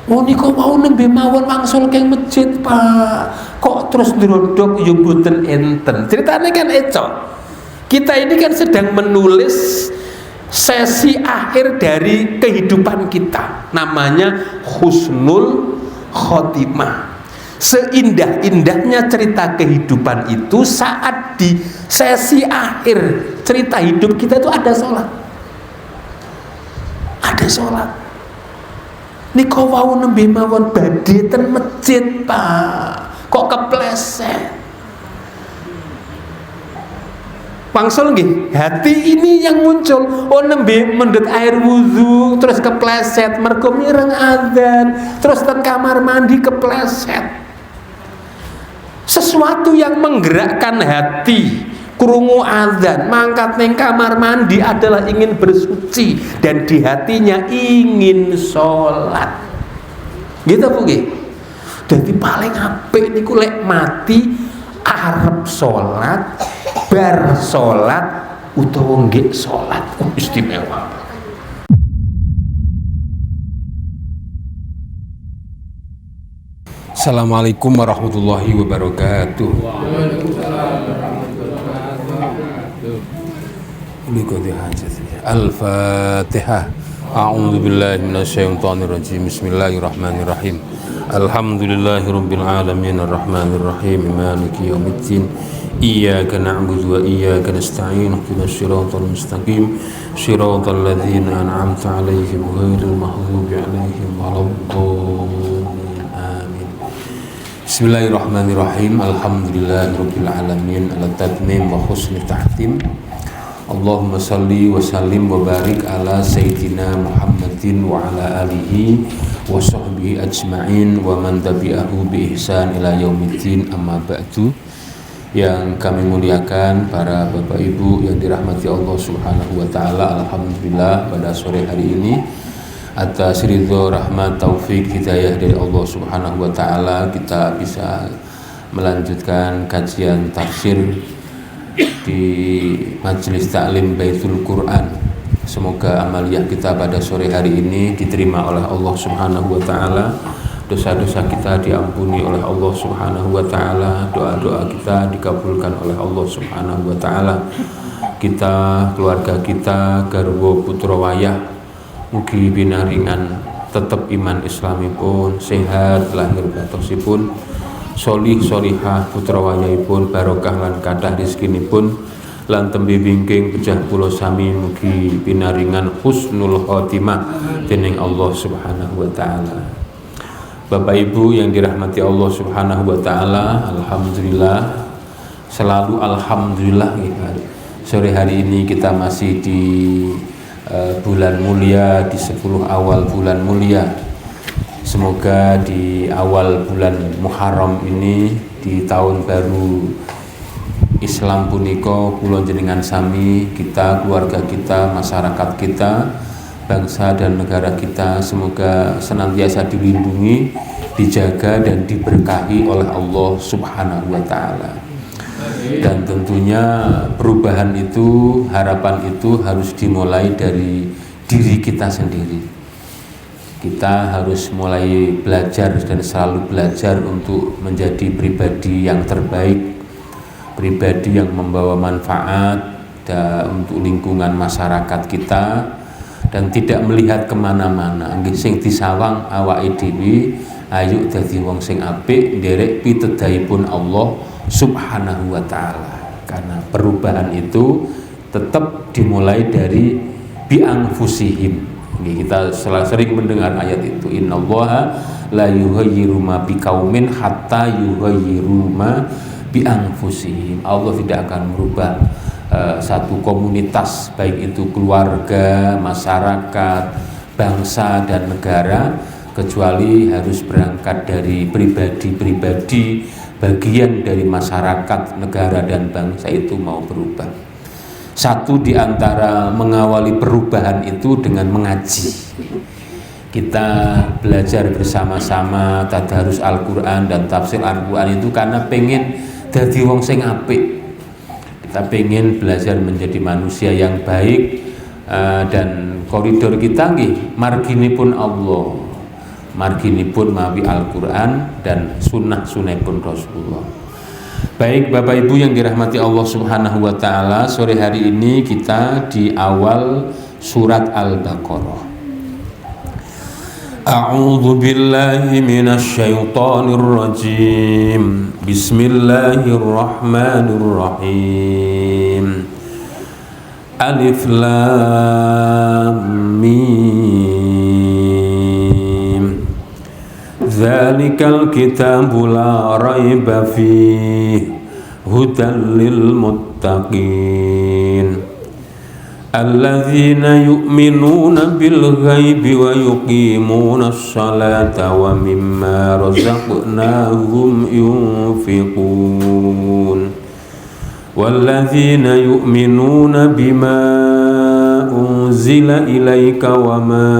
Oh niku mau nembe mawon wangsul keng masjid Pak. Kok terus ndrodok yo mboten enten. Ceritane kan eco. Kita ini kan sedang menulis sesi akhir dari kehidupan kita. Namanya husnul khotimah. Seindah-indahnya cerita kehidupan itu saat di sesi akhir cerita hidup kita itu ada sholat. Ada sholat. Niko wau nembe mawon badhe ten masjid Pak. Kok kepleset. Wangsul nggih, hati ini yang muncul. Oh nembe mendhet air wudu terus kepleset mergo mireng adzan, terus ten kamar mandi kepleset. Sesuatu yang menggerakkan hati, krungu adzan, mangkat ning kamar mandi adalah ingin bersuci dan di hatinya ingin sholat. Gitu Bu nggih. Dadi paling apik niku lek mati arep sholat, bar sholat utawa nggih sholat. Istimewa. Assalamualaikum warahmatullahi wabarakatuh. Al-Fatihah. A'udzu billahi minasyaitonir rajim. Bismillahirrahmanirrahim. Alhamdulillahirabbil alamin arrahmanir rahim maliki yaumiddin. Iyyaka na'budu wa iyyaka nasta'in ihdinas siratal mustaqim siratal ladzina an'amta 'alaihim ghairil maghdubi 'alaihim waladdallin. Amin. Bismillahirrahmanirrahim. Alhamdulillahirabbil alamin ala tatmim wa husni tahtim. Allahumma salli wa sallim wa barik ala sayyidina Muhammadin wa ala alihi wa sahbihi ajma'in wa man tabi'ahu bi ihsan ila yaumiddin, amma ba'du. Yang kami muliakan para Bapak Ibu yang dirahmati Allah Subhanahu wa taala, alhamdulillah pada sore hari ini atas ridho, rahmat, taufik, hidayah dari Allah Subhanahu wa taala kita bisa melanjutkan kajian tafsir di Majelis Taklim Baitul Quran. Semoga amaliyah kita pada sore hari ini diterima oleh Allah Subhanahu wa taala. Dosa-dosa kita diampuni oleh Allah Subhanahu wa taala, doa-doa kita dikabulkan oleh Allah Subhanahu wa taala. Kita, keluarga kita, garwa putra wayah mugi binaringan tetap iman islamipun, sehat lahir batosipun, solih solihah putra wayahipun, barokah lan kathah rezekinipun, lan tembe wingking pejah kula sami mugi binaringan husnul khotimah dening Allah Subhanahu wa taala. Bapak Ibu yang dirahmati Allah Subhanahu wa taala, alhamdulillah, selalu alhamdulillah ya. Sore hari ini kita masih di bulan mulia, di 10 awal bulan mulia. Semoga di awal bulan Muharram ini, di tahun baru Islam punika, kula jenengan sami, kita, keluarga kita, masyarakat kita, bangsa dan negara kita semoga senantiasa dilindungi, dijaga dan diberkahi oleh Allah Subhanahu wa taala. Dan tentunya perubahan itu, harapan itu harus dimulai dari diri kita sendiri. Kita harus mulai belajar dan selalu belajar untuk menjadi pribadi yang terbaik, pribadi yang membawa manfaat untuk lingkungan masyarakat kita, dan tidak melihat kemana-mana. Nggih sing disawang awake dhewe, ayo dadi wong sing apik, nderek pitedhaipun Allah Subhanahu wa taala. Karena perubahan itu tetap dimulai dari bi'anfusihim. Kita sering mendengar ayat itu, innallaha la yughayyiru ma biqaumin hatta yughayyiru ma bi'anfusihim. Allah tidak akan merubah satu komunitas, baik itu keluarga, masyarakat, bangsa dan negara, kecuali harus berangkat dari pribadi-pribadi, bagian dari masyarakat, negara dan bangsa itu mau berubah. Satu di antara mengawali perubahan itu dengan mengaji. Kita belajar bersama-sama tadarus Al-Quran dan tafsir Al-Quran itu karena pengen dadi wong sing apik. Kita pengen belajar menjadi manusia yang baik, dan koridor kita nggih marginipun Allah. marginipun mawi Al-Quran dan sunnah-sunnahipun Rasulullah. Baik Bapak Ibu yang dirahmati Allah Subhanahu wa taala, sore hari ini kita di awal surat Al-Baqarah. A'udzu billahi minasy syaithanir rajim. Bismillahirrahmanirrahim. Alif Lam Mim. Dzalikal kitabu la raiba fihi hudan lil muttaqin alladzina yu'minuna bil ghaibi wa yuqimuna sholata wa mimma razaqnahum yunfiqun walladzina yu'minuna bima unzila ilaika wa ma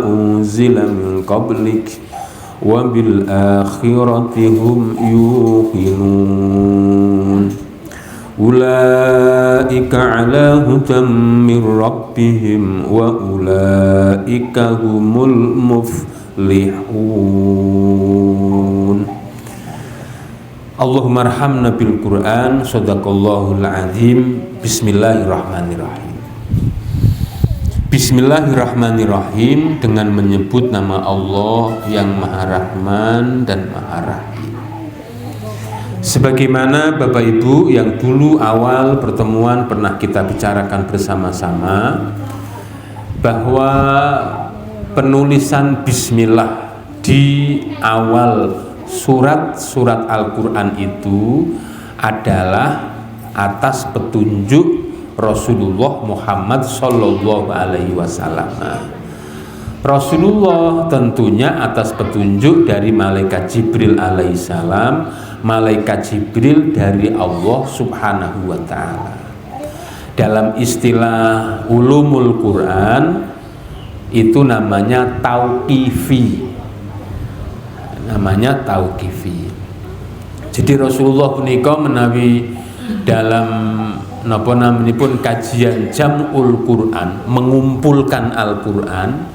unzila min qablik wa bil akhirati hum yuqinun ulaika ala hudan min rabbihim wa ulaika humul muflihun. Allahumma arhamna bil Qur'an. Shadaqallahul azim. Bismillahirrahmanirrahim. Bismillahirrahmanirrahim, dengan menyebut nama Allah yang Maha Rahman dan Maha Rahim. Sebagaimana Bapak Ibu yang dulu awal pertemuan pernah kita bicarakan bersama-sama, bahwa penulisan bismillah di awal surat-surat Al-Quran itu adalah atas petunjuk Rasulullah Muhammad Sallallahu Alaihi Wasallam. Rasulullah tentunya atas petunjuk dari malaikat Jibril alaihissalam, malaikat Jibril dari Allah Subhanahu wa Ta'ala. Dalam istilah ulumul Quran itu namanya tauqifi, Jadi Rasulullah punika menawi dalam napa namanipun kajian jam'ul Quran, mengumpulkan Al-Quran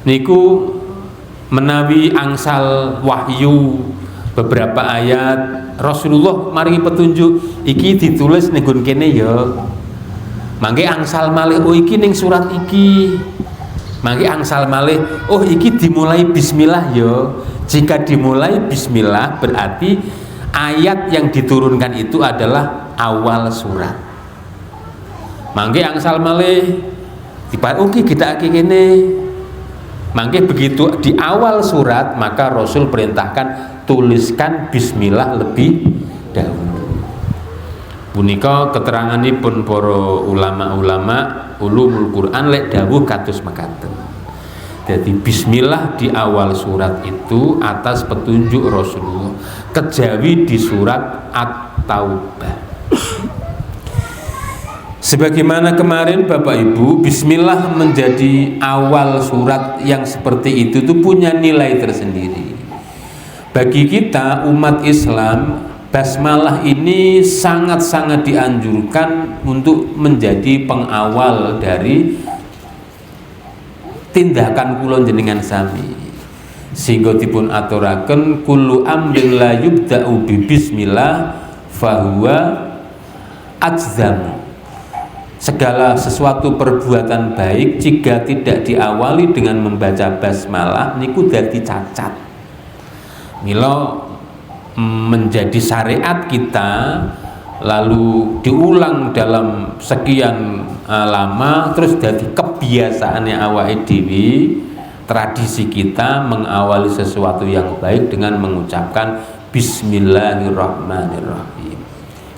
niku menawi angsal wahyu beberapa ayat Rasulullah maringi petunjuk iki ditulis ning kene ya, mangke angsal malih oh iki ning surat iki, mangke angsal malih oh iki dimulai bismillah ya. Jika dimulai bismillah berarti ayat yang diturunkan itu adalah awal surat. Mangke angsal malih oke kita kene. Mangke begitu di awal surat maka Rasul perintahkan tuliskan bismillah lebih dahulu. Punika keteranganipun para ulama-ulama ulumul Quran lek dawuh kados mekaten. Jadi bismillah di awal surat itu atas petunjuk Rasulullah, kejawi di surat At-Taubah. Sebagaimana kemarin Bapak Ibu, bismillah menjadi awal surat yang seperti itu punya nilai tersendiri. Bagi kita umat Islam, basmalah ini sangat-sangat dianjurkan untuk menjadi pengawal dari tindakan kula jenengan sami. Sehingga dipun aturaken kullu amrin la yubda'u bi bismillah fahuwa ajzam. Segala sesuatu perbuatan baik jika tidak diawali dengan membaca basmalah niku dadi cacat. Mila menjadi syariat kita lalu diulang dalam sekian lama terus dadi kebiasaannya awake dhewe, tradisi kita mengawali sesuatu yang baik dengan mengucapkan bismillahirrahmanirrahim.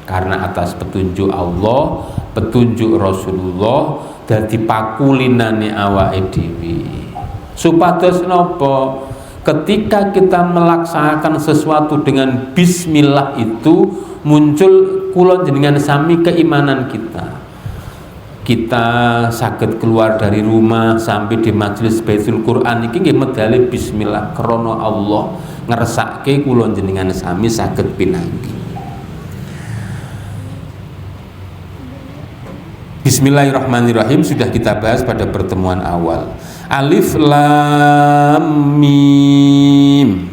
Karena atas petunjuk Allah, petunjuk Rasulullah dadi pakulinane awake dhewe. Supados napa? Ketika kita melaksanakan sesuatu dengan bismillah itu muncul kula jenengan sami keimanan kita. Kita saged keluar dari rumah sampai di majelis Baitul Quran iki nggih medale bismillah krana Allah ngersake kula jenengan sami saged pinanggih. Bismillahirrahmanirrahim sudah kita bahas pada pertemuan awal. Alif lam mim.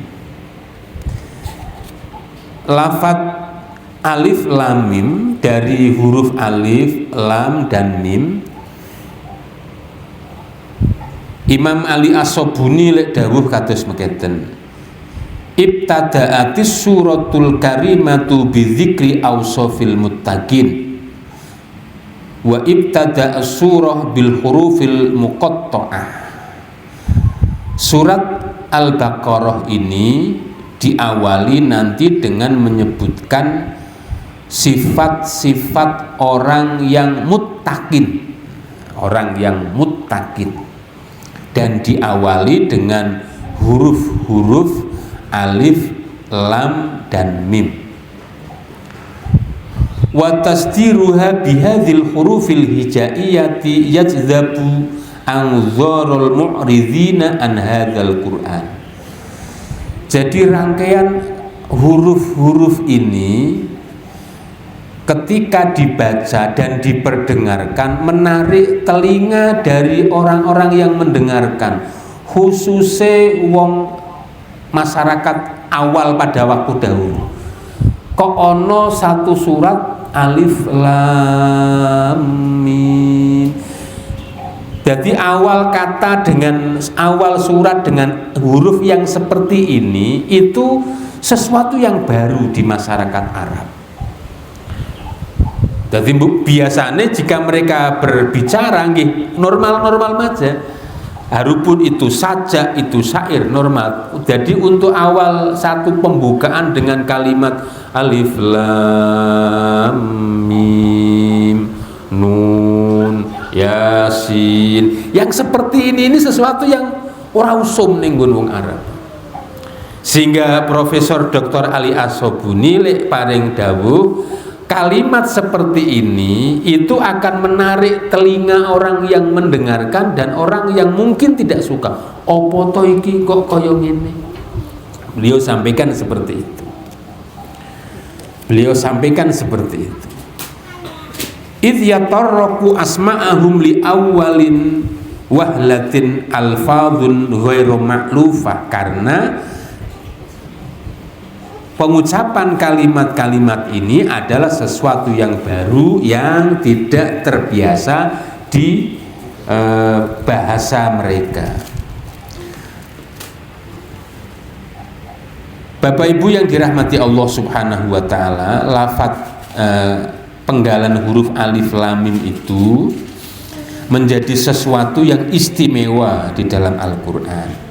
Lafadz alif lam mim dari huruf alif, lam dan mim. Imam Ali As-Sobuni lek dawuh kados mekaten. Ibtada'atis suratul karimatu bidzikri awsafil muttaqin. Wa ibtada'as surah bil hurufil muqatta'ah. Surat Al-Baqarah ini diawali nanti dengan menyebutkan sifat-sifat orang yang muttaqin, dan diawali dengan huruf-huruf alif, lam dan mim. Wa tasdiruha bihadzal hurufil hijaiyati yajzabu anzarul mu'ridina an hadzal Qur'an. Jadi rangkaian huruf-huruf ini ketika dibaca dan diperdengarkan menarik telinga dari orang-orang yang mendengarkan, khususnya wong masyarakat awal pada waktu dahulu. Kok ono satu surat alif lam mim. Jadi awal kata dengan awal surat dengan huruf yang seperti ini itu sesuatu yang baru di masyarakat Arab. Jadi biasanya jika mereka berbicara normal-normal aja. Harupun itu sajak, itu syair normal. Jadi untuk awal satu pembukaan dengan kalimat alif lam mim nun yasin, yang seperti ini sesuatu yang ora usum ning wong Arab. Sehingga Profesor Dr. Ali As-Sobuni lek paring dawuh, kalimat seperti ini itu akan menarik telinga orang yang mendengarkan dan orang yang mungkin tidak suka. Opo to iki kok kaya ngene? Beliau sampaikan seperti itu. Idh yatarraku asma'ahum li awwalin wahlatin alfadhun ghairu ma'lufah, karena pengucapan kalimat-kalimat ini adalah sesuatu yang baru yang tidak terbiasa di bahasa mereka. Bapak Ibu yang dirahmati Allah Subhanahu wa taala, lafadz penggalan huruf alif lam mim itu menjadi sesuatu yang istimewa di dalam Al-Qur'an.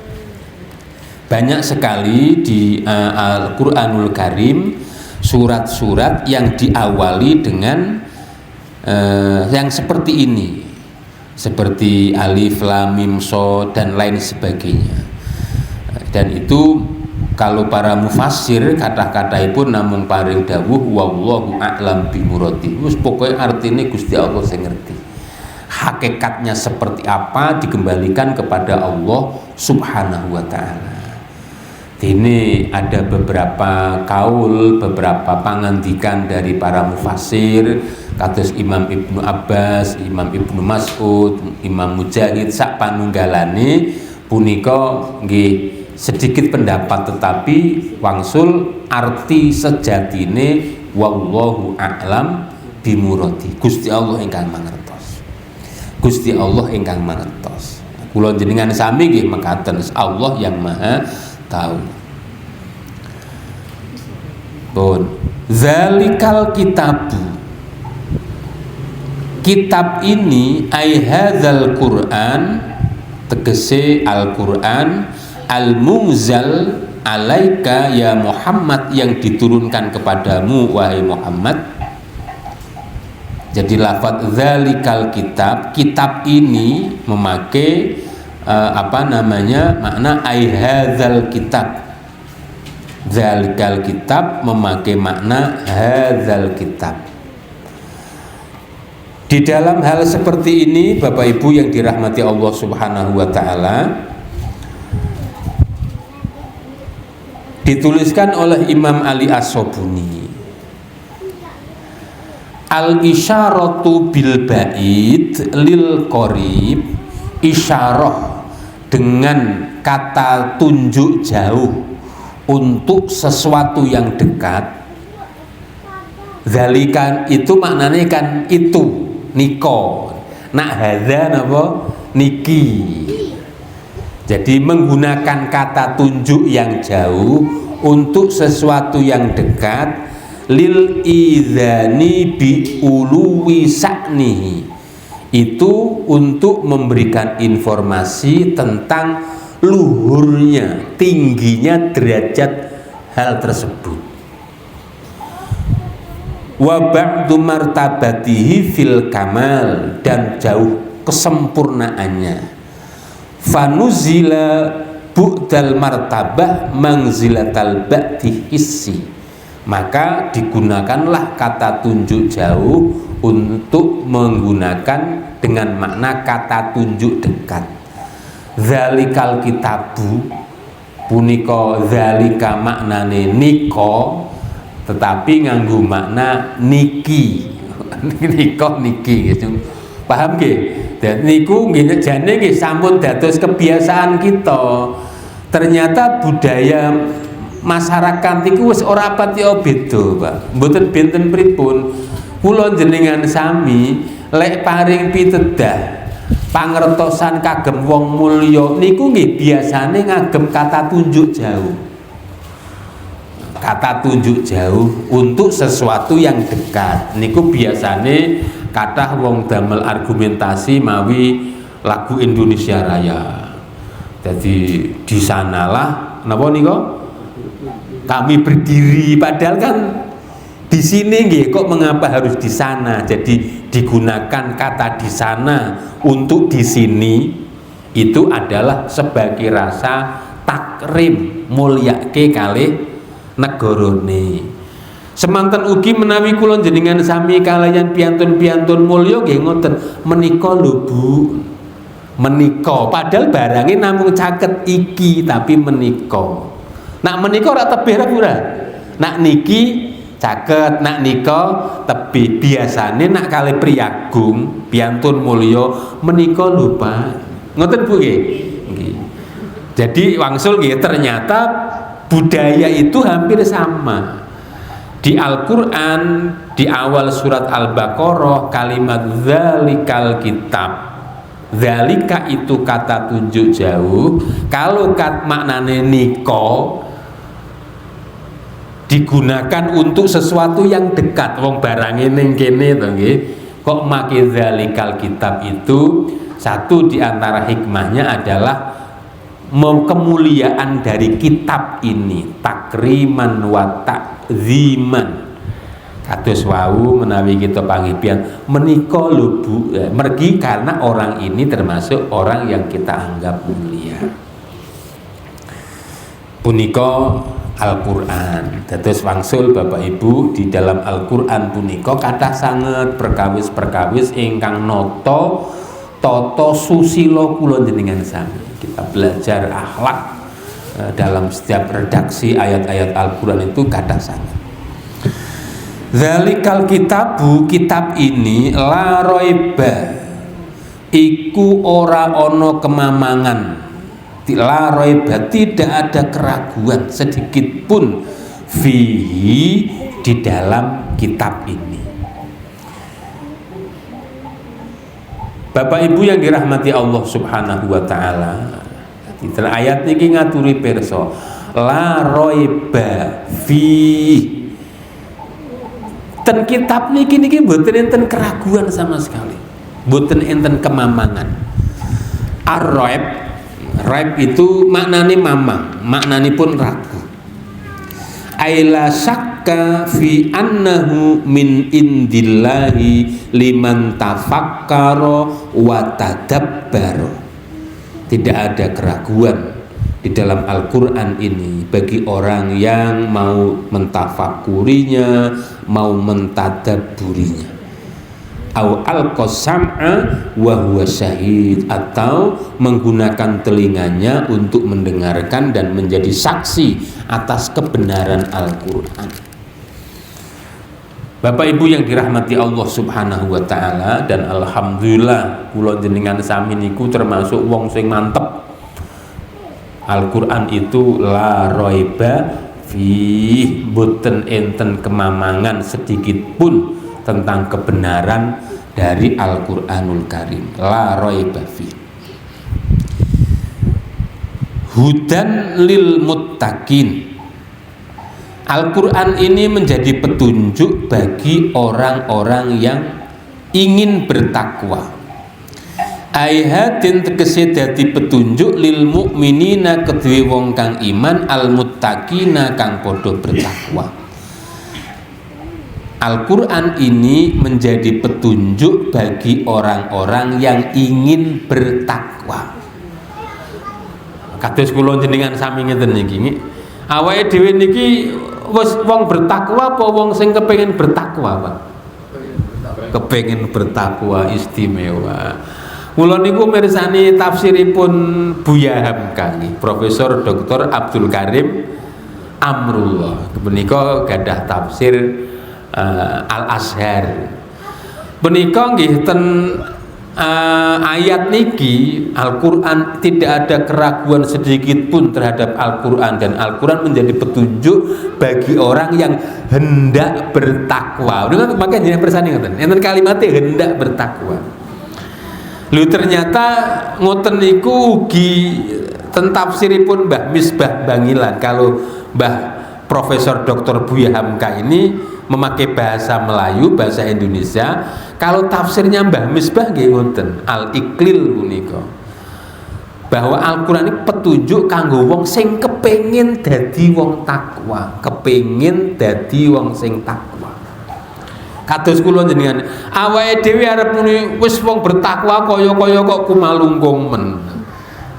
Banyak sekali di Al-Qur'anul Karim surat-surat yang diawali dengan yang seperti ini, seperti alif lam mim shad dan lain sebagainya. Dan itu kalau para mufassir kata-kataipun namung paring dawuh wallahu a'lam bimuradi. Wis pokoke artine Gusti Allah sing ngerti. Hakikatnya seperti apa dikembalikan kepada Allah Subhanahu wa taala. Ini ada beberapa kaul, beberapa pangandikan dari para mufassir, kados Imam Ibnu Abbas, Imam Ibnu Mas'ud, Imam Mujahid sak panunggalane punika nggih sedikit pendapat, tetapi wangsul arti sejatine wallahu a'lam bimuradi. Gusti Allah ingkang mangertos. Gusti Allah ingkang mangertos. Kula jenengan sami nggih mekaten, Allah yang Maha tahu. Pun zalikal kitabu, kitab ini ai hadzal Qur'an, tegese Al-Qur'an, al-munzal alaika ya Muhammad, yang diturunkan kepadamu wahai Muhammad. Jadi lafadz zalikal kitab, kitab ini memakai makna ai hadzal kitab. Zalikal kitab memakai makna hadzal kitab. Di dalam hal seperti ini Bapak Ibu yang dirahmati Allah Subhanahu wa taala, dituliskan oleh Imam Ali As-Sobuni, al-isyaratu bil ba'id lil qarib, isyarah dengan kata tunjuk jauh untuk sesuatu yang dekat, zalikan itu maknanya kan itu niko, nak hadza napa niki. Jadi menggunakan kata tunjuk yang jauh untuk sesuatu yang dekat, lil idzani bi uluwi sa'nihi, itu untuk memberikan informasi tentang luhurnya, tingginya derajat hal tersebut. Wa ba'du martabatihi fil kamal, dan jauh kesempurnaannya. Fanuzila bu'dal martabah manzilatal ba'di hissi, maka digunakanlah kata tunjuk jauh untuk menggunakan dengan makna kata tunjuk dekat. Zalikal kitabu punika, zalika maknane niko, tetapi nganggo makna niki. Niko niki gitu. Paham nggih? Dan niku nggih jane nggih sampun dados kebiasaan kita. Ternyata budaya masyarakat iku wis ora pati beda, Pak. Mboten benten pripun. Kula jenengan sami lek paring pitedah pangertosan kagem wong mulya niku nggih biasane ngagem kata tunjuk jauh. Kata tunjuk jauh untuk sesuatu yang dekat niku biasane kathah wong damel argumentasi mawi lagu Indonesia Raya. Jadi di sanalah napa nika kami berdiri, padahal kan di sini nggih, kok mengapa harus di sana? Jadi digunakan kata di sana untuk di sini itu adalah sebagai rasa takrim, mulyake kalih negarane. Semanten ugi menawi kula jenengan sami kalayan piantun-piantun mulya nggih ngoten, menika lho Bu. Menika, padahal barangnya namung caket iki tapi menika. Nak menika ora tebih ora? Nak niki caket, nak nika tebih. Biasane nak kali priagung piantun mulya menika lho Pak. Ngoten Bu nggih. Jadi wangsul nggih, ternyata budaya itu hampir sama. Di Al-Qur'an di awal surat Al-Baqarah kalimat zalikal kitab. Zalika itu kata tunjuk jauh. Kalau maknane niko digunakan untuk sesuatu yang dekat, wong barange ning kene to nggih. Kok make zalikal kitab itu, satu di antara hikmahnya adalah kemuliaan dari kitab ini, takriman wa ta'ziman. Kados wau menawi kita panggipian menika lho Bu, mergi karena orang ini termasuk orang yang kita anggap mulia. Punika Al-Qur'an. Dados wangsul Bapak Ibu di dalam Al-Qur'an punika kathah sanget perkawis-perkawis ingkang nata tata susila kula jenengan sami. Kita belajar akhlak dalam setiap redaksi ayat-ayat Al-Qur'an itu kathah sanget. Zalikal kitabu, kitab ini la roiba iku ora ono kemamangan, la roiba tidak ada keraguan sedikit pun fihi di dalam kitab ini. Bapak Ibu yang dirahmati Allah Subhanahu wa taala, ayat niki ngaturi pirsa la roiba fihi. Ten kitab niki mboten enten keraguan sama sekali, mboten enten kemamangan. Ar-raib, raib itu maknane mamang, maknane pun ragu. Aila syakka fi annahu min indillahi liman tafakkara wa tadabbara. Tidak ada keraguan di dalam Al-Qur'an ini bagi orang yang mau mentafakurinya, mau mentadabburinya. Au al-qasam'a wa huwa syahid, atau menggunakan telinganya untuk mendengarkan dan menjadi saksi atas kebenaran Al-Qur'an. Bapak Ibu yang dirahmati Allah Subhanahu wa taala, dan alhamdulillah kula jenengan sami niku termasuk wong sing mantep Al-Quran itu la roiba fi, boten enten kemamangan sedikit pun tentang kebenaran dari Al-Quranul Karim. La roiba fi. Hudan lil muttaqin. Al-Quran ini menjadi petunjuk bagi orang-orang yang ingin bertakwa. Aihatin tegese dadi petunjuk lil mukminina kedue wong kang iman al muttaqina kang padha bertakwa. Al-Quran ini menjadi petunjuk bagi orang-orang yang ingin bertakwa. Kados kula jenengan sami ngeten niki. Awake dhewe niki wis wong bertakwa apa wong sing kepengin bertakwa, Pak? Kepengin bertakwa istimewa. Kula niku mirsani tafsiripun Buya Hamka nggih, Profesor Dr. Abdul Karim Amrullah. Menika gadah tafsir Al-Azhar. Menika nggih ten ayat niki Al-Quran tidak ada keraguan sedikit pun terhadap Al-Quran, dan Al-Quran menjadi petunjuk bagi orang yang hendak bertakwa. Makanya jangan persandingan enten kalimatnya hendak bertakwa. Lu ternyata ngoten niku ugi ten tafsiripun Mbah Misbah Bangilan. Kalau Mbah Profesor Dr. Buya Hamka ini memakai bahasa Melayu, bahasa Indonesia. Kalau tafsirnya Mbah Misbah nggih ngoten, Al-Iqlil punika. Bahwa Al-Qur'an ini petunjuk kanggo wong sing kepengin dadi wong takwa, kepengin dadi wong sing takwa. Kados kula jenengan, awake dhewe arep muni wis wong bertakwa kaya-kaya kok kumalungkung men.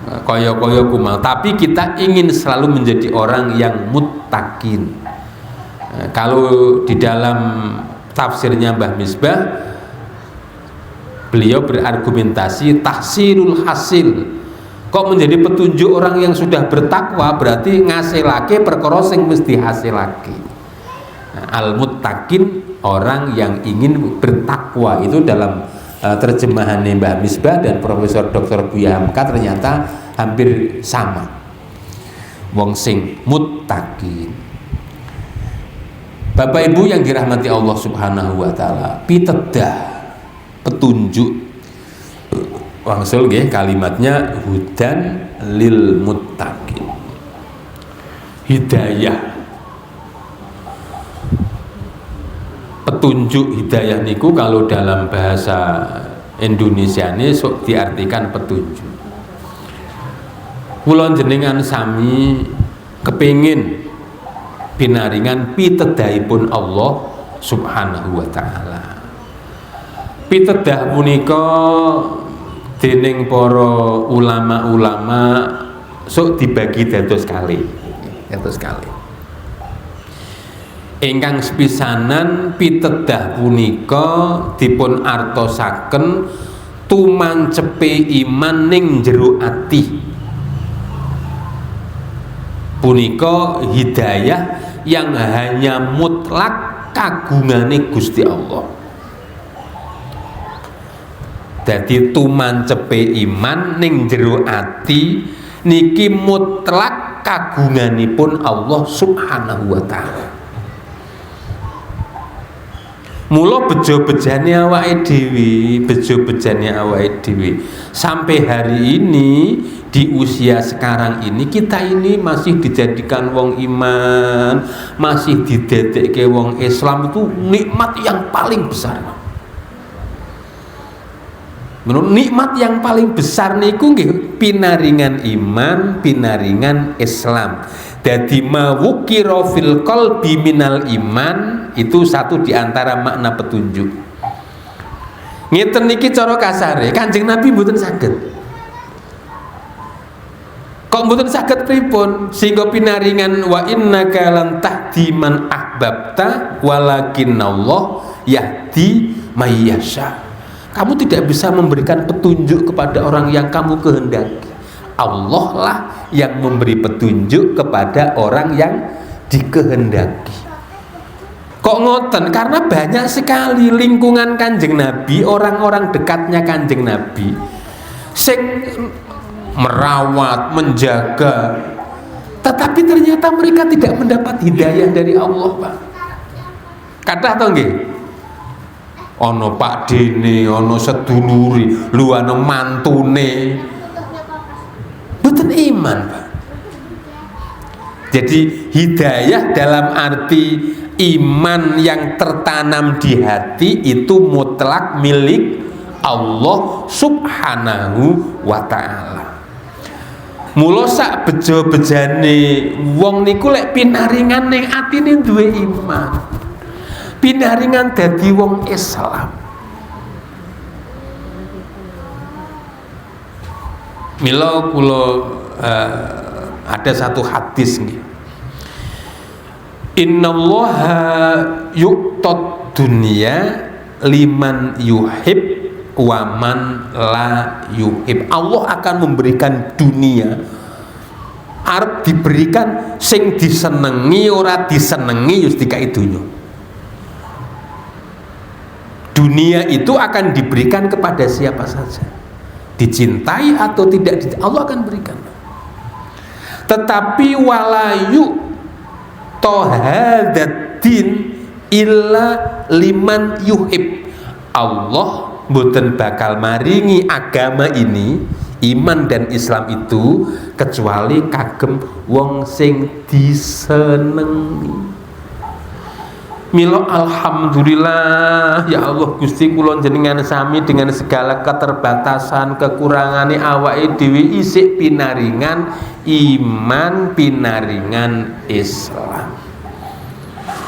Kaya-kaya kumal, tapi kita ingin selalu menjadi orang yang muttaqin. Kalau di dalam tafsirnya Mbah Misbah, beliau berargumentasi tahsilul hasil. Kok menjadi petunjuk orang yang sudah bertakwa berarti ngasilake perkara sing mesti hasilake. Al-muttaqin, orang yang ingin bertakwa, itu dalam terjemahan Mbah Misbah dan Profesor Dr. Buya Hamka ternyata hampir sama. Wong sing muttaqin. Bapak Ibu yang dirahmati Allah Subhanahu wa taala, pitedah petunjuk wangsul nggih kalimatnya hudan lil muttaqin. Hidayah. Petunjuk hidayah niku kalau dalam bahasa Indonesia ini diartikan petunjuk. Kula jenengan sami kepingin pinaringan pitedahipun Allah Subhanahu wa taala. Pitedah punika dening para ulama-ulama sok dibagi dados kalih. Ingkang sepisanan pitedah punika dipun artosaken tumancepe iman ning jero ati. Punika hidayah yang hanya mutlak kagungane Gusti Allah. Dadi tumancepe iman ning jero ati niki mutlak kagunganipun Allah Subhanahu wa taala. Mula bejo-bejane awake dhewe sampai hari ini di usia sekarang ini kita ini masih dijadikan wong iman, masih didedekke wong Islam, itu nikmat yang paling besar. Menurut nikmat yang paling besar niku nggih pinaringan iman, pinaringan Islam. Dadi mawukira fil qalbi minal iman, itu satu di antara makna petunjuk. Ngeten niki cara kasare, Kanjeng Nabi mboten saged. Kok mboten saged pripun? Sehingga pinaringan wa innaka lan tahdi man ahbabta walakinnallah yahdi may yasha. Kamu tidak bisa memberikan petunjuk kepada orang yang kamu kehendaki. Allah lah yang memberi petunjuk kepada orang yang dikehendaki. Kok ngoten? Karena banyak sekali lingkungan Kanjeng Nabi, orang-orang dekatnya Kanjeng Nabi sing merawat, menjaga, tetapi ternyata mereka tidak mendapat hidayah dari Allah, Pak. Kathah to nggih? Ana Pak Dene, ana seduluri, lu ana mantune. Mboten iman, Pak. Jadi hidayah dalam arti iman yang tertanam di hati itu mutlak milik Allah Subhanahu wa ta'ala. Mula sak bejo-bejane wong niku lek pinaringan ning atine duwe iman, pinaringan dadi wong Islam. Mila kula ada satu hadis nih. Innallaha yu'tad dunya liman yuhib wa man la yuhib. Allah akan memberikan dunia, arep diberikan sing disenengi ora disenengi wis dikai donya. Dunia itu akan diberikan kepada siapa saja, dicintai atau tidak, Allah akan berikan. Tetapi walayu tohadatin illa liman yuhib. Allah mboten bakal maringi agama ini, iman dan Islam itu, kecuali kagem wong sing disenengi. Mila alhamdulillah ya Allah Gusti kula jenengan sami dengan segala keterbatasan kekurangane awake dhewe isih pinaringan iman, pinaringan Islam.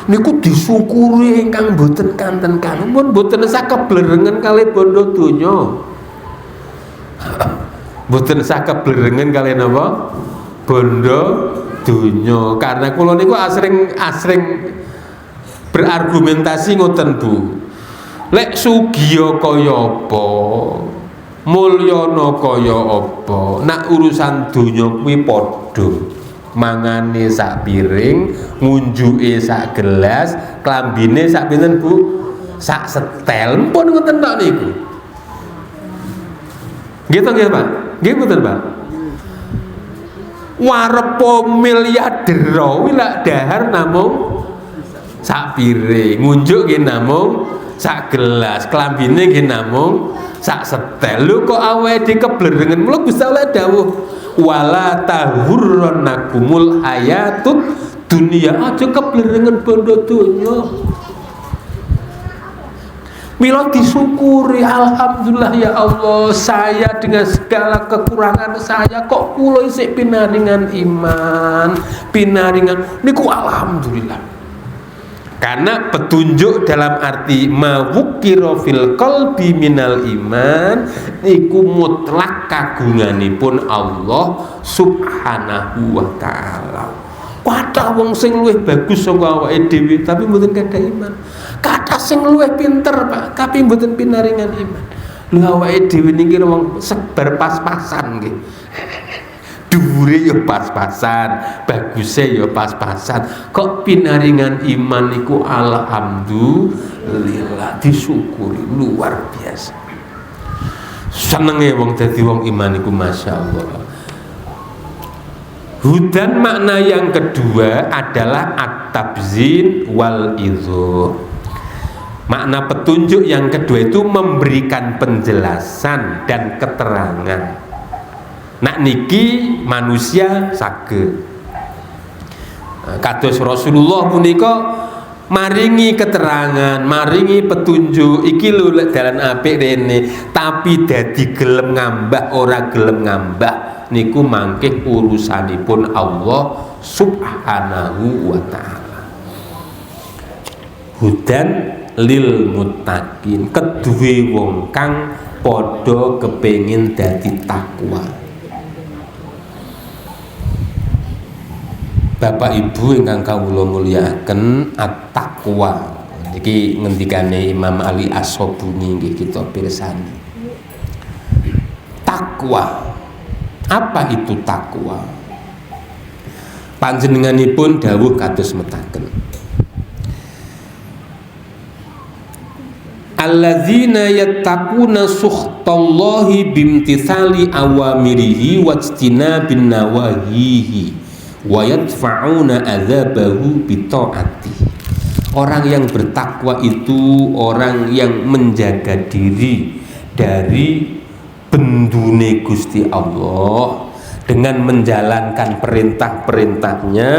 Niku disyukuri ingkang boten kanten-kanten, pun boten sakeblerengen kalih bondo donya. Boten sakeblerengen kalih napa? Bondo donya. Karena kula niku asring berargumentasi ngoten Bu. Lek sugiya kaya apa, mulyana kaya apa, nak urusan donya kuwi padha. Mangane sak piring, ngunjuke sak gelas, klambine sak pinten Bu? Sak setel. Pun ngoten tok niku. Nggih to nggih Pak? Nggih mboten Pak? Warepo miliarder kuwi lak dahar namung sak piring, ngunjuk nggih namung sak gelas, klambine nggih namung sak setel. Lho kok awake dikeblerengen, mula Gusti Allah dawuh wala tahurrannakumul hayatud dunya, aja keblerengen bondo donya. Mila disyukuri, alhamdulillah ya Allah, saya dengan segala kekurangan saya kok kula isih pinaringan iman, pinaringan niku alhamdulillah. Karena petunjuk dalam arti mawukiro fil qalbi minal iman niku mutlak kagunganipun Allah Subhanahu wa ta'ala. Kathah wong sing luwih bagus saka awake dhewe tapi mboten gadah iman. Kathah sing luwih pinter Pak tapi mboten pinaringan iman. Lho awake dhewe niki wong sebar pas-pasan nggih. Dhuwure ya pas-pasan, baguse ya pas-pasan. Kok pinaringan iman iku alhamdulillah, disyukuri luar biasa. Senenge wong dadi wong iman iku masyaallah. Hudan makna yang kedua adalah at-tabzin wal idzuh. Makna petunjuk yang kedua itu memberikan penjelasan dan keterangan. Nak niki manusia saged kados Rasulullah punika maringi keterangan, maringi petunjuk, iki lho dalan apik rene, tapi dadi gelem ngambah ora gelem ngambah niku mangke urusanipun Allah Subhanahu wa ta'ala. Hudan lil muttaqin, keduwe wong kang padha kepengin dadi takwa. Bapak Ibu ingkang kawula mulyakaken, at-taqwa iki ngendikane Imam Ali As-Sobuni nggih kita pirsani. Takwa. Apa itu takwa? Panjenenganipun dawuh kados metaken. alladzina yattaquna sukhtallahi bimtithali awamirihi wajtinabin nawahihi wa yadfa'una adzabahu bita'atihi. Orang yang bertakwa itu orang yang menjaga diri dari bendune Gusti Allah dengan menjalankan perintah-perintahnya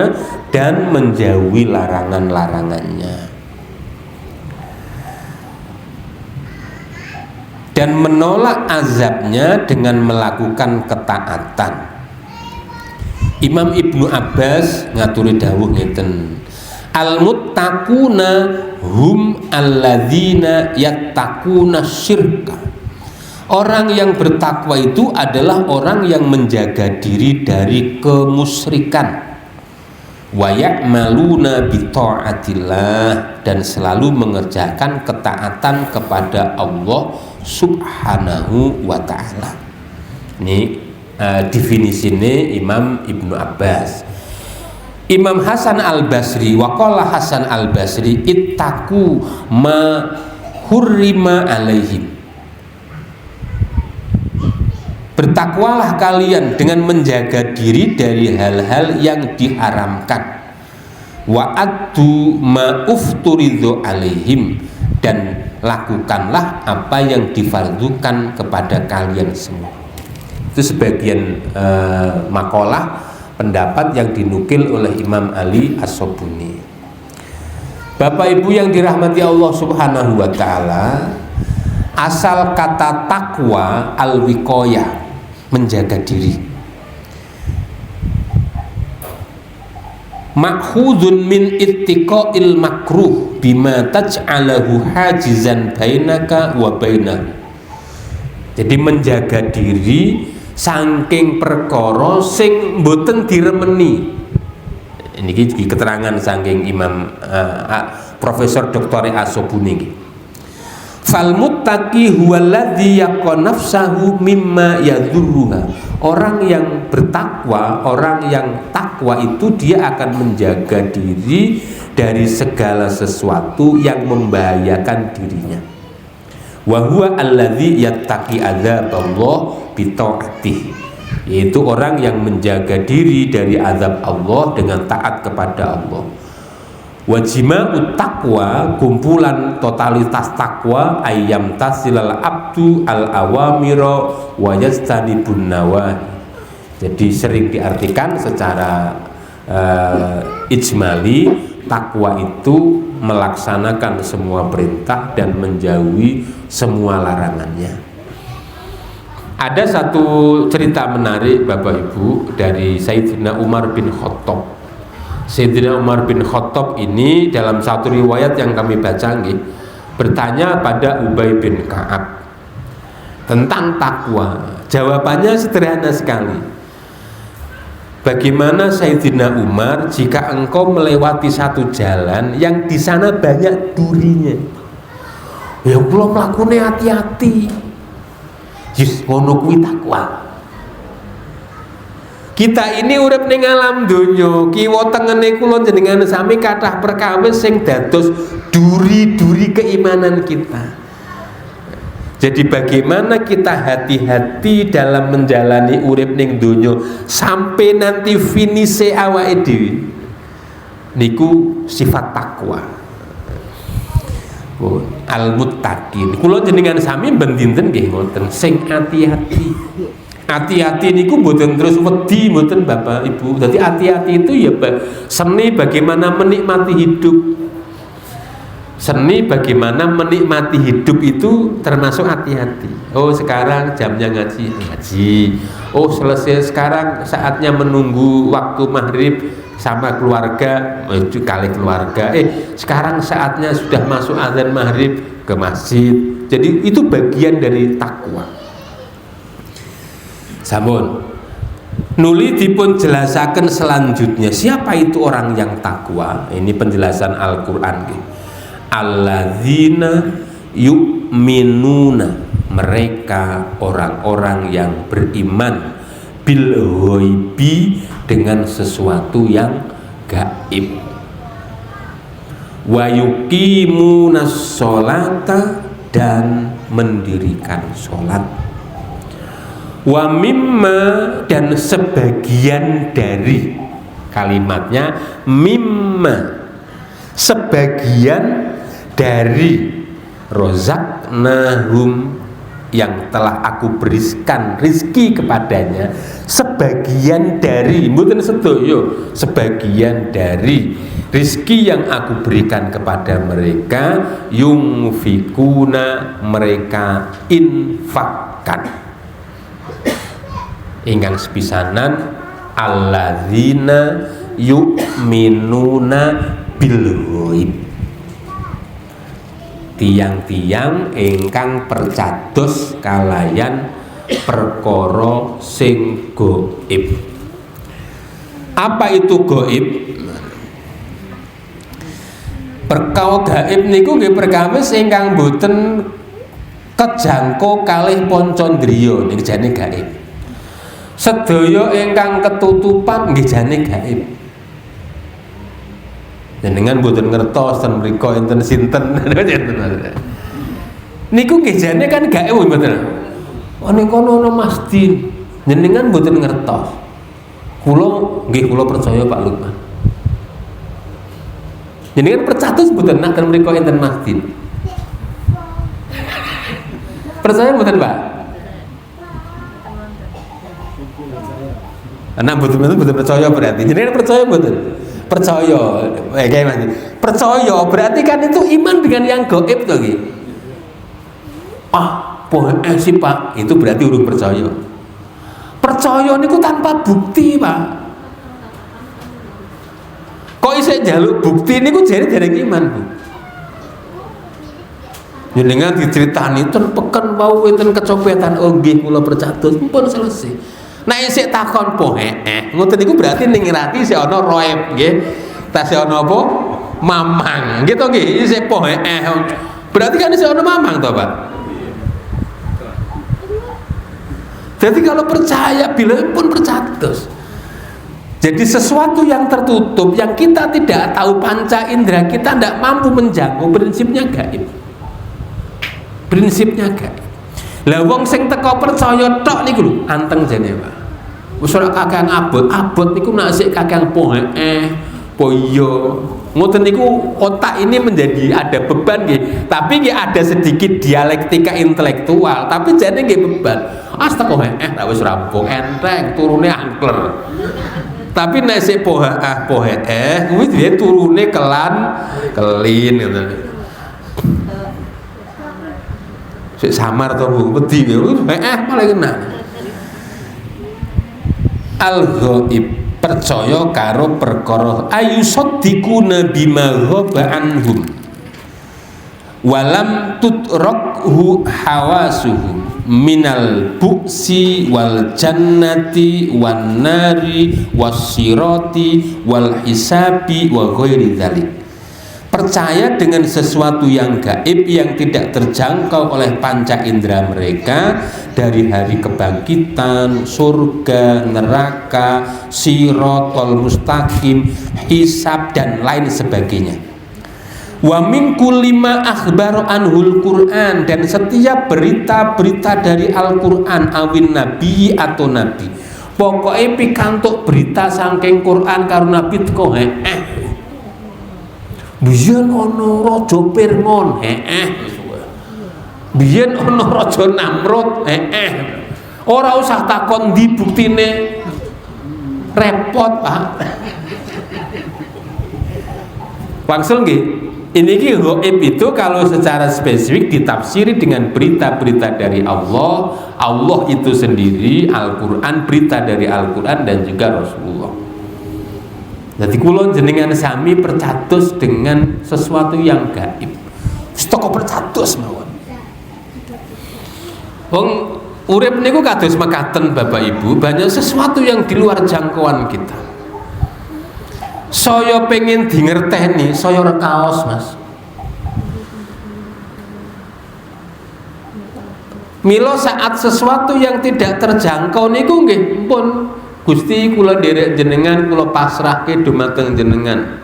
dan menjauhi larangan-larangannya, dan menolak azabnya dengan melakukan ketaatan. Imam Ibnu Abbas ngaturi dawuh ngeten, al-muttaquna hum alladzina yattaquna syirka. Orang yang bertakwa itu adalah orang yang menjaga diri dari kemusyrikan. Wa ya'maluna bi ta'atillah, dan selalu mengerjakan ketaatan kepada Allah Subhanahu wa ta'ala. Ini definisine Imam Ibnu Abbas. Imam Hasan Al-Basri, waqala Hasan Al-Basri, ittaqu ma hurrima alaihim. Bertakwalah kalian dengan menjaga diri dari hal-hal yang diharamkan. Wa addu ma ufturidhu alaihim, dan lakukanlah apa yang difardukan kepada kalian semua. Itu sebagian makalah pendapat yang dinukil oleh Imam Ali As-Sobuni. Bapak Ibu yang dirahmati Allah Subhanahu wa ta'ala, asal kata takwa al-wiqayah, menjaga diri, makhudun min ittiqa'il makruh bima taj'alahu hajizan bainaka wa bainahu. Jadi menjaga diri saking perkara sing mboten diremeni. Ini keterangan saking Imam Profesor Dr. As-Sobuni. Fal muttaqi huwallazi yaqa nafsahu mimma yadhurruha. Orang yang bertakwa, orang yang takwa itu dia akan menjaga diri dari segala sesuatu yang membahayakan dirinya. Wa huwa allazi yattaqi adzaballah bi ta'atihi. Yaitu orang yang menjaga diri dari azab Allah dengan taat kepada Allah. Wajima'ut taqwa, kumpulan totalitas takwa, ayyam tasilal abdu al awamira wa yastanibun nawahi. Jadi sering diartikan secara ijmali, takwa itu melaksanakan semua perintah dan menjauhi semua larangannya. Ada satu cerita menarik Bapak Ibu dari Sayyidina Umar bin Khattab. Sayyidina Umar bin Khattab ini dalam satu riwayat yang kami baca bertanya pada Ubay bin Ka'ab tentang takwa. Jawabannya sederhana sekali. Bagaimana Sayyidina Umar jika engkau melewati satu jalan yang di sana banyak durinya? Ya kula mlakune hati-hati. Jis ngono kuwi takwa. Kita ini urip ning alam donya, kiwa tengene kula jenengan sami kathah perkawis sing dados duri-duri keimanan kita. Jadi bagaimana kita hati-hati dalam menjalani urip ning donya sampai nanti finise awake dhewe. Niku sifat takwa. Al-muttaqin. Kula jenengan sami ben dinten nggih ngoten, sing hati-hati. Hati-hati niku mboten terus wedi mboten Bapak Ibu. Jadi hati-hati itu ya seni bagaimana menikmati hidup. Seni bagaimana menikmati hidup itu termasuk hati-hati. Oh sekarang jamnya ngaji. Oh selesai sekarang saatnya menunggu waktu maghrib sama keluarga, kali keluarga. Sekarang saatnya sudah masuk azan maghrib, ke masjid. Jadi itu bagian dari takwa. Sampun nuli dipun jelasaken selanjutnya, siapa itu orang yang takwa? Ini penjelasan Al-Qur'an. Alladzina yu'minuna, mereka orang-orang yang beriman bil ghaibi, dengan sesuatu yang gaib. Wa yuqimunas sholata, dan mendirikan sholat. Wa mimma, dan sebagian dari, kalimatnya mimma, sebagian dari, rozaqnahum, yang telah aku berikan rizki kepadanya, sebagian dari, mboten sedoyo, sebagian dari rizki yang aku berikan kepada mereka, yungfikuna, mereka infakkan. Ingkang sepisanan alladzina yu'minuna bil ghaib, tiang-tiang ingkang percados kalayan perkara sing gaib. Apa itu gaib? Perkara gaib niku nggih perkawis ingkang boten kejangkau kalih panca ndriya niki jane gaib. Sedaya ingkang ketutupan nggih jane gaib. Jenengan mboten ngertos ten mriku enten sinten. Niku nggih jane kan gaib mboten. Oh ning kono ana masjid. Jenengan mboten ngertos. Kula percaya Pak Lukman. Jenengan percatus mboten nah ten mriku enten masjid. Percaya mboten, Pak? Anak betul-betul percaya berarti. Jadi percaya betul. Percaya, kayak mana? Percaya berarti kan itu iman dengan yang gaib tuh gitu. Sih Pak, itu berarti urung percaya. Percaya niku tanpa bukti, Pak. Kok isih njaluk bukti niku jare iman, Bu. Jenengan diceritani ten peken wau enten kecopetan, oh nggih kula percatus, pun selesai. Nah isih takon ngoten niku berarti ning ngerati isih ana roeb nggih. Tasih ana apa? Mamang. Gitu nggih, isih berarti kan isih ana mamang to, Pak. Jadi kalau percaya bila pun percatus. Jadi sesuatu yang tertutup yang kita tidak tahu, panca indera kita tidak mampu menjangkau, prinsipnya gaib. Prinsipnya gaib. Lah wong sing teko percaya tok niku lho anteng jane, Pak. Wis ora kakang abot niku nek sik kakang po iya. Ngoten niku otak ini menjadi ada beban nggih. Tapi nggih ada sedikit dialektika intelektual, tapi jane nggih beban. Teko tak wis rampung enteng turune angkler. Tapi nek sik kuwi dia turune kelin ngoten. Sik samar to Bu, wedi malah kena. Al-ghaib, percaya karo perkara ayusaddiquna bima ghaba anhum walam tudrakhu hawasuhum minal bu'si wal jannati wan nari wassirati wal hisabi wa ghairi dzalik. Percaya dengan sesuatu yang gaib yang tidak terjangkau oleh panca indera mereka, dari hari kebangkitan, surga, neraka, siratal mustaqim, hisab dan lain sebagainya. Wa min kulli ma akhbar anhul Quran, dan setiap berita-berita dari Al-Qur'an awin nabi atau nabi. Pokoknya pikantuk berita saking Quran karo nabi teko biyen ana raja Pirngon, biyen ana raja Namrud, ora usah takon ndi buktine, repot Pak. Wangsul nggih, ini ghaib itu kalau secara spesifik ditafsiri dengan berita-berita dari Allah, Allah itu sendiri, Al-Quran, berita dari Al-Quran dan juga Rasulullah. Jadi kulon jenengan sami percatus dengan sesuatu yang gaib. Stoko percatus mawon. Wong urip niku kados mekaten Bapak Ibu, banyak sesuatu yang di luar jangkauan kita. Saya pengen di ngerteni, saya rekaos Mas. Milo saat sesuatu yang tidak terjangkau niku nggih pun Gusti kula nderek jenengan, kula pasrahke dumateng jenengan.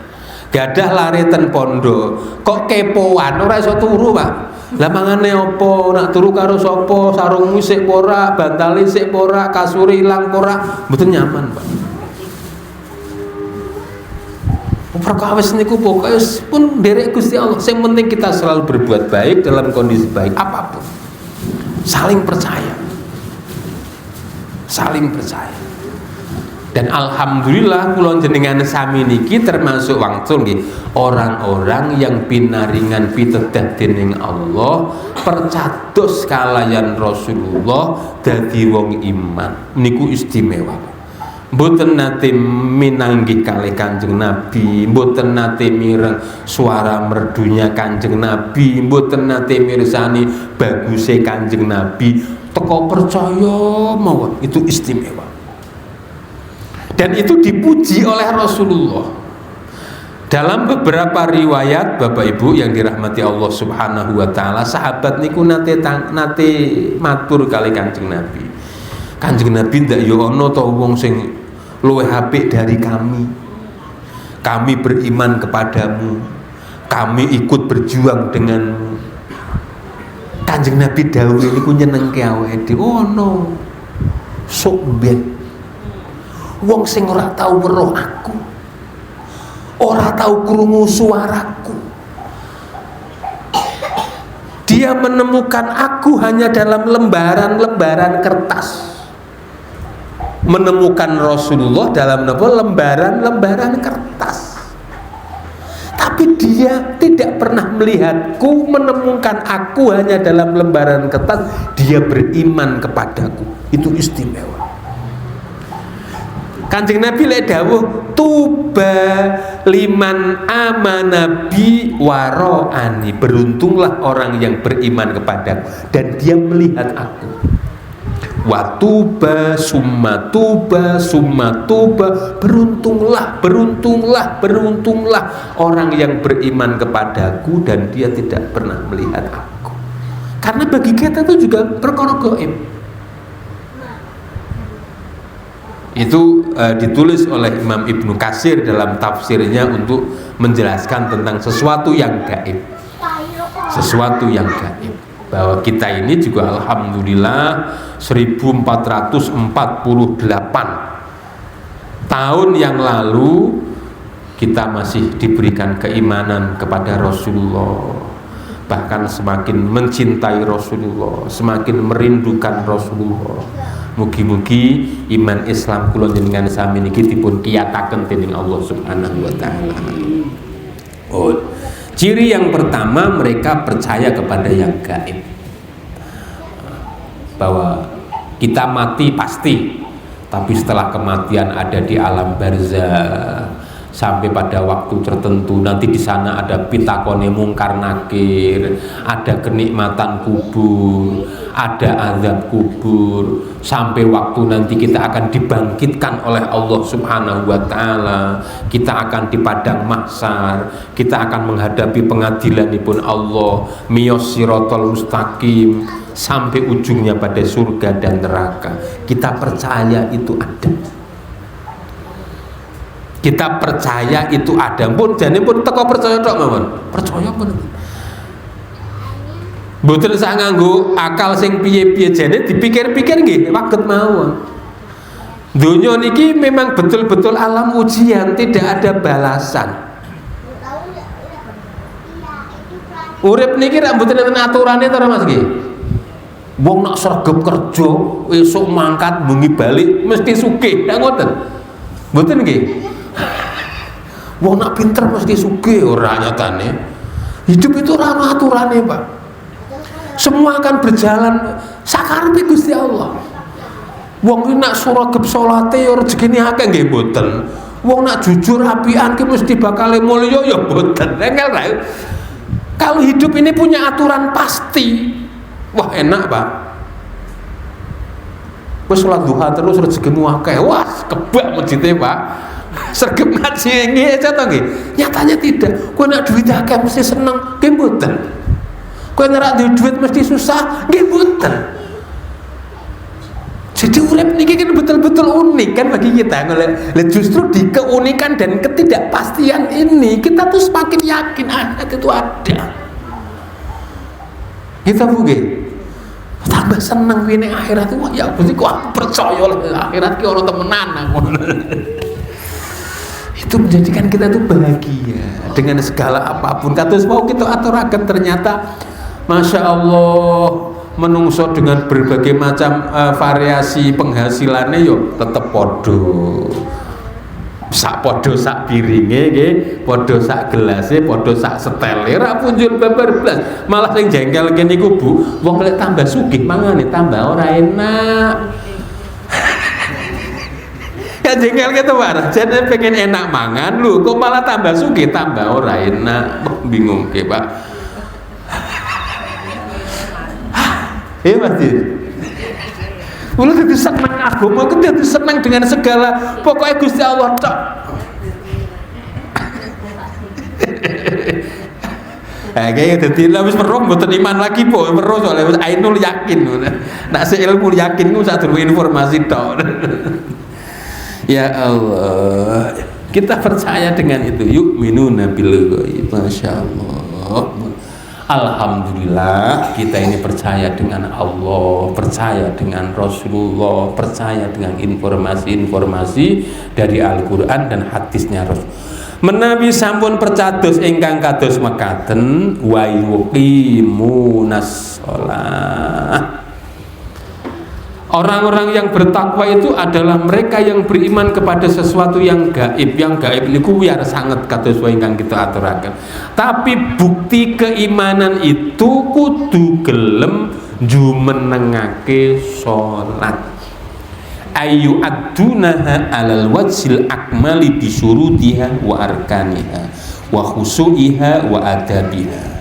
Gadah lare ten pondo, kok kepoan ora iso turu, Pak. Lah mangane opo? Nak turu karo sapa? Sarungmu sik ora, bantale sik ora, kasure ilang ora, mboten nyaman, Pak. Perkawis niku pokoke pun nderek Gusti Allah. Sing penting kita selalu berbuat baik dalam kondisi baik apapun. Saling percaya. Saling percaya. Dan alhamdulillah kula jenengan sami niki termasuk wangsul nggih orang-orang yang pinaringan pitedah dening Allah percados kalayan Rasulullah dadi wong iman niku istimewa. Mboten nate minanggih kalih Kanjeng Nabi, mboten nate mireng suara merdunya Kanjeng Nabi, mboten nate mirsani baguse Kanjeng Nabi, teko percaya mawon itu istimewa. Dan itu dipuji oleh Rasulullah. Dalam beberapa riwayat Bapak Ibu yang dirahmati Allah Subhanahu wa taala, sahabat niku nate matur kali Kanjeng Nabi. Kanjeng Nabi ndak yo ana ta wong sing luwih apik dari kami. Kami beriman kepadamu. Kami ikut berjuang denganmu. Kanjeng Nabi dawuh niku nyenengke awake dhewe. Oh no. Sok ben wong sing ora tau weruh aku, ora tau krungu suaraku, dia menemukan aku hanya dalam lembaran-lembaran kertas, menemukan Rasulullah dalam lembaran-lembaran kertas, tapi dia tidak pernah melihatku, menemukan aku hanya dalam lembaran kertas. Dia beriman kepadaku, itu istimewa. Kanjeng Nabi lek dawuh tuba liman amanabi waro'ani, beruntunglah orang yang beriman kepadaku dan dia melihat aku. Wa tuba summa tuba summa tuba, beruntunglah orang yang beriman kepadaku dan dia tidak pernah melihat aku. Karena bagi kita itu juga perkara gaib. Itu ditulis oleh Imam Ibnu Katsir dalam tafsirnya untuk menjelaskan tentang sesuatu yang gaib, bahwa kita ini juga alhamdulillah 1448 tahun yang lalu kita masih diberikan keimanan kepada Rasulullah, bahkan semakin mencintai Rasulullah, semakin merindukan Rasulullah. Mugi-mugi iman Islam kula jenengan sami niki dipun kiyataken dening Allah Subhanahu wa taala. Oh, ciri yang pertama mereka percaya kepada yang gaib. Bahwa kita mati pasti, tapi setelah kematian ada di alam barzakh. Sampai pada waktu tertentu nanti di sana ada pitakone mungkar nakir, ada kenikmatan kubur, ada azab kubur, sampai waktu nanti kita akan dibangkitkan oleh Allah Subhanahu wa taala. Kita akan di padang mahsyar, kita akan menghadapi pengadilanipun Allah, miyos siratal mustaqim, sampai ujungnya pada surga dan neraka. Kita percaya itu ada. Kita percaya itu ada. Pun jane pun teko percaya tok mawon. Percaya pun. Mboten sak nganggo akal sing piye-piye, jane dipikir-pikir nggih waget mawon. Donya niki memang betul-betul alam ujian, tidak ada balasan. Urip niki rak mboten enten aturane to Mas nggih. Wong nak sregep kerja, esuk mangkat bengi balik mesti sugih, ndak ngoten. Mboten nggih. Wong nak pinter mesti sugih ora nyatane. Hidup itu ora ana aturane, Pak. Semua akan berjalan sakarepe Gusti Allah. Wong iki nak suragep salate ya rezekine akeh nggih mboten. Wong nak jujur apian ki mesti bakal mulya ya mboten. Kalau hidup ini punya aturan pasti, wah enak, Pak. Wis salat duha terus rezekine akeh. Wah, kebak masjide, Pak. Sregep ngaji nggih to nggih. Nyatanya tidak. Kowe nek duit akeh mesti seneng, nggih mboten. Kowe nek duit mesti susah, nggih mboten. Jadi urip niki kan betul-betul unik kan bagi kita. Justru di keunikan dan ketidakpastian ini kita tuh semakin yakin akhirat itu ada. Kita buge tambah seneng ini akhirat. Wah ya Gusti kok aku percaya akhirat ki ono temenan aku. Itu menjadikan kita tuh bahagia dengan segala apapun. Kados mau kita aturaken ternyata Masya Allah menungso dengan berbagai macam variasi penghasilannya yo tetep podo. Sak podo sak piringe nggih, podo sak gelase, podo sak setele, ra punjul babar blas. Malah sing jengkel kene niku Bu, wong lek tambah sugih mangane tambah ora enak. Ya jengkel gitu Pak, jadi pengen enak mangan lu, kok malah tambah sugih tambah ora enak. Bingung ke Pak. Iya pasti. Mula jadi senang agama itu jadi senang dengan segala pokoknya Gusti Allah tok. Kayaknya jadi habis merong buatan iman lagi po merong soalnya ainul yakin. Nak seilmu yakin itu satu informasi tok. Ya Allah, kita percaya dengan itu. Yu'minuna bil ghaib. Masya Allah. Alhamdulillah kita ini percaya dengan Allah, percaya dengan Rasulullah, percaya dengan informasi-informasi dari Al-Quran dan hadisnya Rasul. Menawi sampun percados ingkang kados mekaten wa yuqimunas shalah. Orang-orang yang bertakwa itu adalah mereka yang beriman kepada sesuatu yang gaib. Yang gaib niku biar sangat kados wae ingkang kita aturaken. Tapi bukti keimanan itu kudu gelem jumenengake salat. Ayu adunaha alal wajhil akmali bisyurutiha wa arkaniha wa khusu'iha wa adabiha.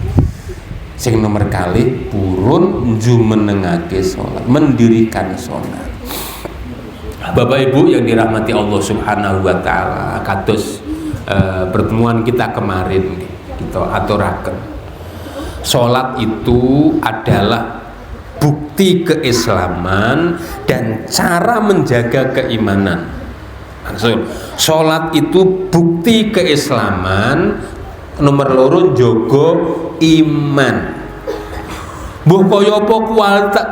Sing nomor kali purun jumenengake sholat, mendirikan sholat. Bapak Ibu yang dirahmati Allah Subhanahu wa taala, kados pertemuan kita kemarin kita aturaken. Sholat itu adalah bukti keislaman dan cara menjaga keimanan. Maksud, sholat itu bukti keislaman, nomor loro jogo iman. Mbuh kaya apa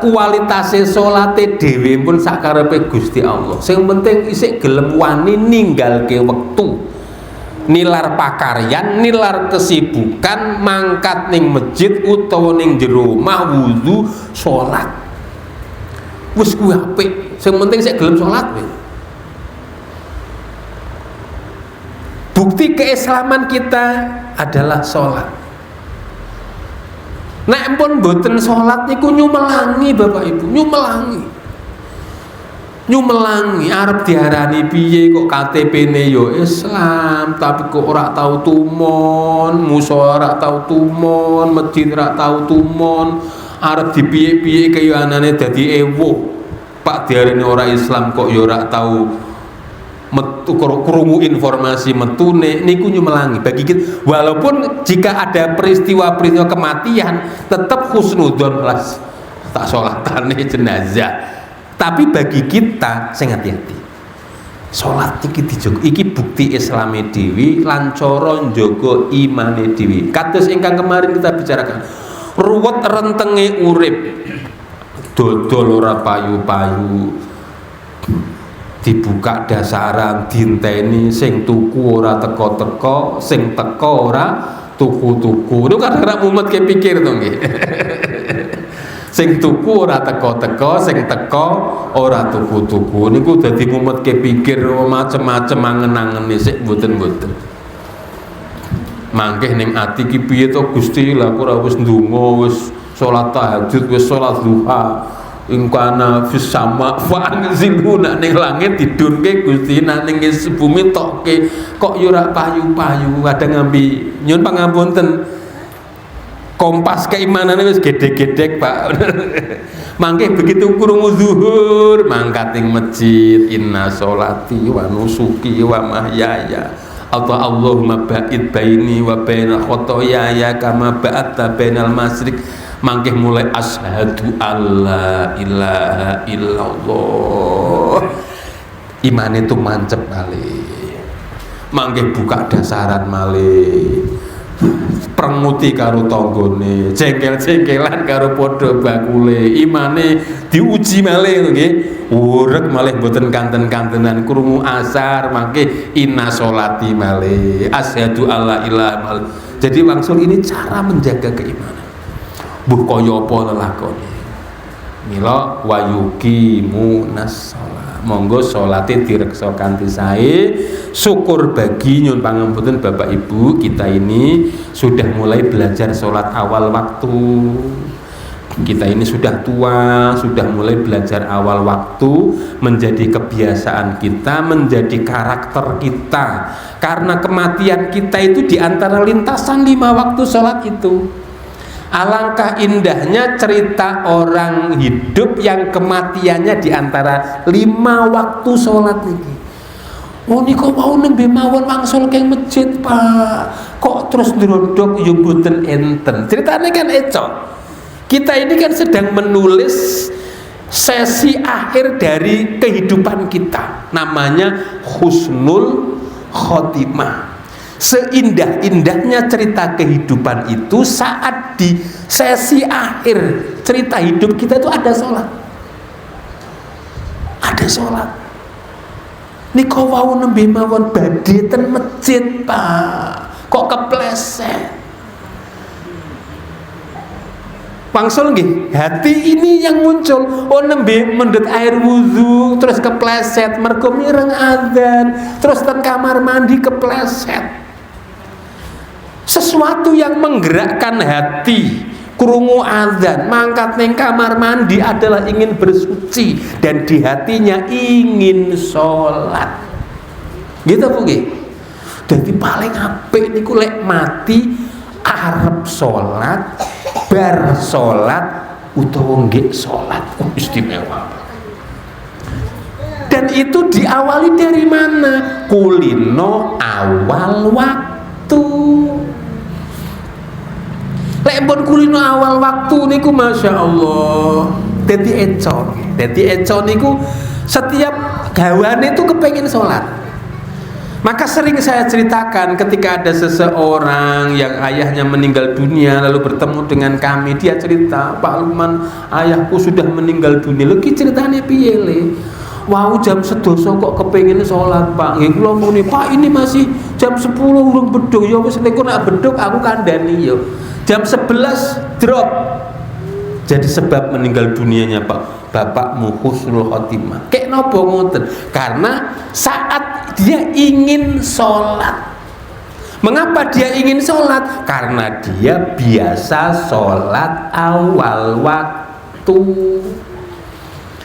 kualitase salate dhewe pun sakarepe Gusti Allah. Sing penting isih gelem wani ninggalke wektu. Nilar pakaryan, nilar kesibukan, mangkat ning masjid utawa ning jero omah wudu salat. Wis kuwi apik. Sing penting sik gelem salat wae. Bukti keislaman kita adalah sholat. Nek pun mboten sholat niku nyumelangi Bapak Ibu, nyumelangi arep diarani piye kok KTP-ne yo Islam tapi kok ora tau tumon, musala ora tau tumon, masjid ora tau tumon, arep dipiye-piye kaya anane dadi ewuh. Pak diarani ora Islam kok yo ora tau metu krungu informasi metune niku nyumelangi bagi kita. Walaupun jika ada peristiwa-peristiwa kematian tetap husnudzon las tak sholatane jenazah, tapi bagi kita sing hati-hati sholat iki dijogo iki bukti islame dhewe lan cara njaga imane dhewe. Kados ingkang kemarin kita bicarakan ruwet rentenge urip dodol ora payu-payu, dibuka dasaran dinteni, sing tuku ora teko-teko, sing teko ora tuku-tuku. Itu kadang-kadang mumet kepikir to nggih. Sing tuku ora teko-teko, sing teko ora tuku-tuku. Niku dadi mumet kepikir macem-macem angen-angene sik mboten-mboten. Mangke ning ati ki piye to Gusti, lah ora wis ndonga, wis salat tahajud, wis salat duha. Ingkana fis sama fa anzilu nak ning langit didunke Gusti, nak ning bumi tokke kok yo ora payu-payu. Kadang ngambi nyun pangapunten kompas keimanane wis gedhe-gedhek Pak. Mangke begitu krungu zuhur mangkat ning masjid, inna sholati wa nusuki wa mahyaya Allahumma ba'id baini wa baina khotoyaya kama ba'atta bainal masyriq. Mangke mulai asyhadu alla ilaha illallah, iman itu mancep kali. Mangke buka dasaran malih prenguti karo tanggane, jengkel-jengkelan karo padha bakule, imane diuji malih nggih. Urek malih mboten kanten-kantenan krungu asar mangke inna sholati malih, asyhadu alla ilaha illallah. Jadi wangsul ini cara menjaga keimanan. Mbuh kaya apa lelakone. Mila wayuqimunas shalah. Monggo salate direksa kanthi sae. Syukur bagi nyun pangapunten Bapak Ibu, kita ini sudah mulai belajar sholat awal waktu. Kita ini sudah tua, sudah mulai belajar awal waktu, menjadi kebiasaan kita, menjadi karakter kita. Karena kematian kita itu di antara lintasan 5 waktu sholat itu. Alangkah indahnya cerita orang hidup yang kematiannya di antara 5 waktu sholat ini. Oh niku mau nembe mawon wangsul keng masjid Pak, kok terus ndrodok ya mboten enten. Ceritanya kan ecok. Kita ini kan sedang menulis sesi akhir dari kehidupan kita, namanya husnul khotimah. Seindah-indahnya cerita kehidupan itu saat di sesi akhir cerita hidup kita itu ada sholat. Ada sholat. Niko wau nembe mawon badhe ten masjid Pak, kok kepleset. Wangsul nggih, hati ini yang muncul. Oh nembe mendhet air wudu terus kepleset mergo mireng adzan, terus ten kamar mandi kepleset. Sesuatu yang menggerakkan hati, krungu adzan, mangkat neng kamar mandi adalah ingin bersuci dan di hatinya ingin sholat. Gitu Bu nggih. Dadi paling apik niku lek mati arep sholat, bar sholat utawa nggih sholat, istimewa. Dan itu diawali dari mana? Kulino awal waktu. Lek pun kulino awal waktu niku masya Allah. Dadi eco niku setiap gawane itu kepengen sholat. Maka sering saya ceritakan ketika ada seseorang yang ayahnya meninggal dunia lalu bertemu dengan kami, dia cerita, Pak Lukman, ayahku sudah meninggal dunia. Lagi ceritanya piye le? Wow, jam 11 kok kepengen sholat Pak. Nggih kula muni, Pak ini masih jam 10 urung beduk. Ya wis nek nak beduk aku kandhani yo. Jam 11 drop. Jadi sebab meninggal dunianya Pak bapakmu husnul khotimah. Kayak nopo ngoten? Karena saat dia ingin sholat. Mengapa dia ingin sholat? Karena dia biasa sholat awal waktu.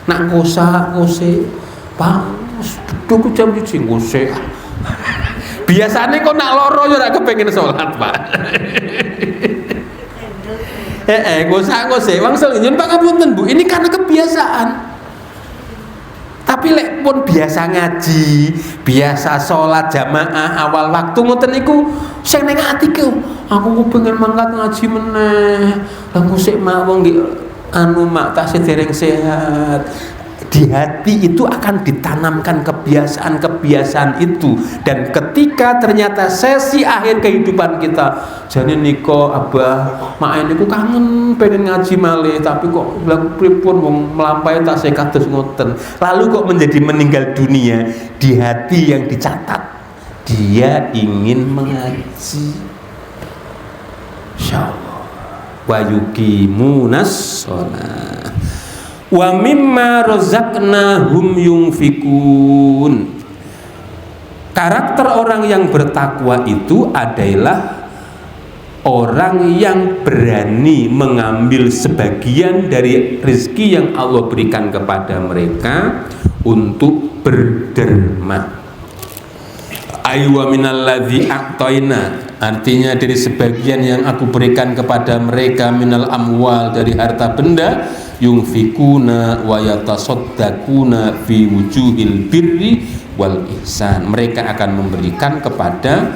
Nak ngose Pak beduk jam 1 ngose. Biasanya kok nak loro ya ora kepengin sholat Pak. Ngose wangsul nyun pangapunten Bu, ini karena kebiasaan. Tapi lek pun biasa ngaji, biasa sholat jamaah awal waktu ngoten niku sing ning atiku, aku pengen mangkat ngaji meneh. Lah ngose mawon nggih anu mak tak sedereng sehat. Di hati itu akan ditanamkan kebiasaan-kebiasaan itu, dan ketika ternyata sesi akhir kehidupan kita jane niko abah mak niku kangen pengen ngaji malih tapi kok bilang pripun wong mlampahi tasih kados ngoten, lalu kok menjadi meninggal dunia, di hati yang dicatat dia ingin mengaji. Insyaallah wa yuqimunas shalah wa mimma razaqnahum yunfikun. Karakter orang yang bertakwa itu adalah orang yang berani mengambil sebagian dari rezeki yang Allah berikan kepada mereka untuk berderma. Aywa minalladzi a'tayna, artinya dari sebagian yang aku berikan kepada mereka, minal amwal, dari harta benda, yunfikuna wa yatasaddaquna fi wujuhil birri wal ihsan. Mereka akan memberikan kepada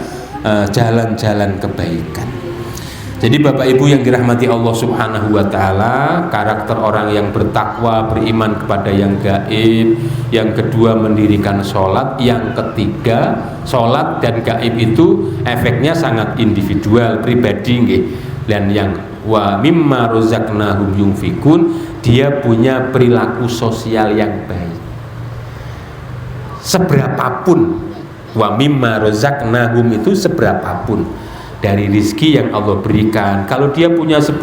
jalan-jalan kebaikan. Jadi Bapak Ibu yang dirahmati Allah Subhanahu wa taala, karakter orang yang bertakwa, beriman kepada yang gaib, yang kedua mendirikan sholat, yang ketiga sholat dan gaib itu efeknya sangat individual, pribadi nggih. Dan yang wa mimma razaqnahum yunfikun, dia punya perilaku sosial yang baik. Seberapapun wa mimma razaqnahum itu seberapapun dari rizki yang Allah berikan. Kalau dia punya 10.000,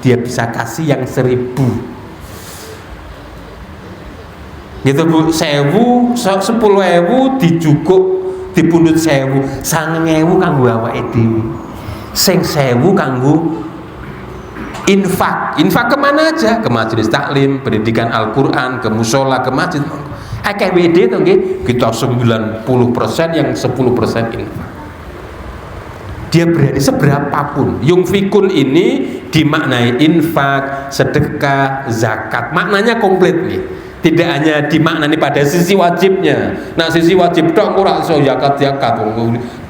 dia bisa kasih yang 1.000. Gitu Bu, 1.000, 10.000 dijukuk dipundhut 1.000, 9.000 kanggo awake dhewe. Sing 1.000 kanggo infak. Infak kemana aja? Ke majelis taklim, pendidikan Al-Quran, ke musola, ke masjid. Akeh WD to nggih, kita 90% yang 10% infak. Dia berani seberapapun. Yungfikun ini dimaknai infak, sedekah, zakat. Maknanya komplit nih. Tidak hanya dimaknani pada sisi wajibnya. Nah, sisi wajib tok ora iso zakat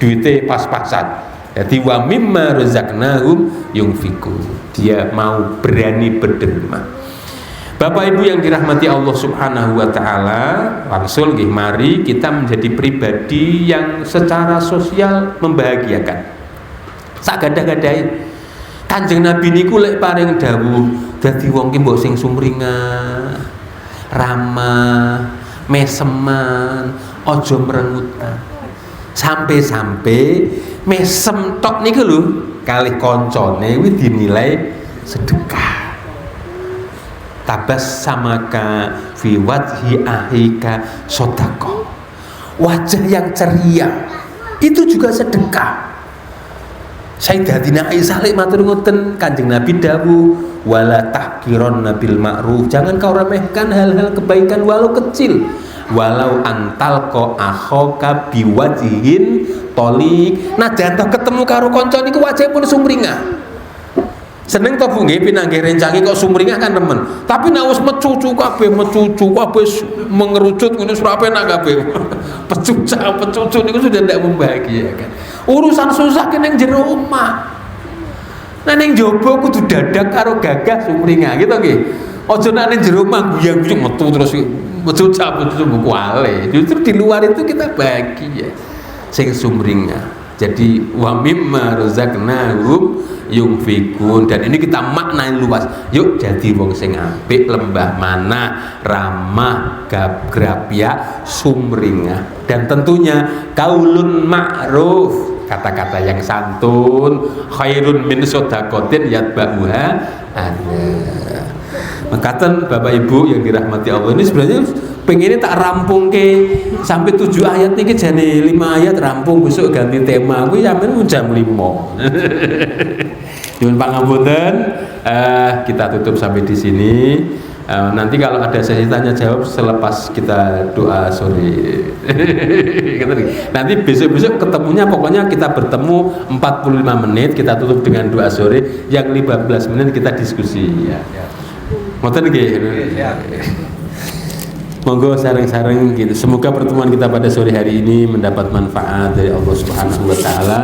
duite pas-pasan. Jadi wa mimma razaqnahum yungfikun. Dia mau berani berderma. Bapak Ibu yang dirahmati Allah Subhanahu wa taala, langsung nggih mari kita menjadi pribadi yang secara sosial membahagiakan. Sak gadah-gadahe Kanjeng Nabi niku lek paring dawuh dadi wong ki mbok sing sumringah, ramah, meseman, aja mrengutan. Sampai-sampai mesem tok niku lho kalih kancane kuwi dinilai sedekah. Tabas samaka fi wajhi ahika sedekah. Wajah yang ceria itu juga sedekah. Sayyidatina Aisyah lek matur ngoten, Kanjeng Nabi dawuh wala tahqiron nabil ma'ruf, jangan kau remehkan hal-hal kebaikan walau kecil, walau antal ko akhoka biwajihin tolik. Nah jangan ketemu karo kanca niku wajah pun sumringah. Seneng to Bu nggih pinanggih rencangi kok sumringah kan temen. Tapi nek wis mecucu kabeh mengerucut ngene surape nak kabeh. Pecucu niku sudah tidak membahagiakan. Urusan susah ki ning jero omah. Nah ning jaba kudu dadak karo gagah sumringah gitu nggih. Aja nek ning jero omah guyang-guyang metu terus mecucu buku ale. Justru di luar itu kita bahagia. Sing sumringah. Jadi wa mimma razaqnahum yunfikun, dan ini kita maknai luas. Yuk jadi wong sing apik, lembah mana, ramah, grapya, sumringah, dan tentunya kaulun ma'ruf, kata-kata yang santun, khairun min shadaqatin yatba'uha ada. Makaten Bapak Ibu yang dirahmati Allah, ini sebenarnya pengennya tak rampung ke sampai 7 ayat nih, jane 5 ayat rampung, besok ganti tema aku sampean jam 5. Nyuwun pangapunten, kita tutup sampai di sini. Nanti kalau ada sesi tanya jawab selepas kita doa sore. Nanti besok-besok ketemunya pokoknya kita bertemu 45 menit, kita tutup dengan doa sore, yang 15 menit kita diskusi. Ngoten nggih. Monggo sareng-sareng gitu. Semoga pertemuan kita pada sore hari ini mendapat manfaat dari Allah Subhanahu wa taala.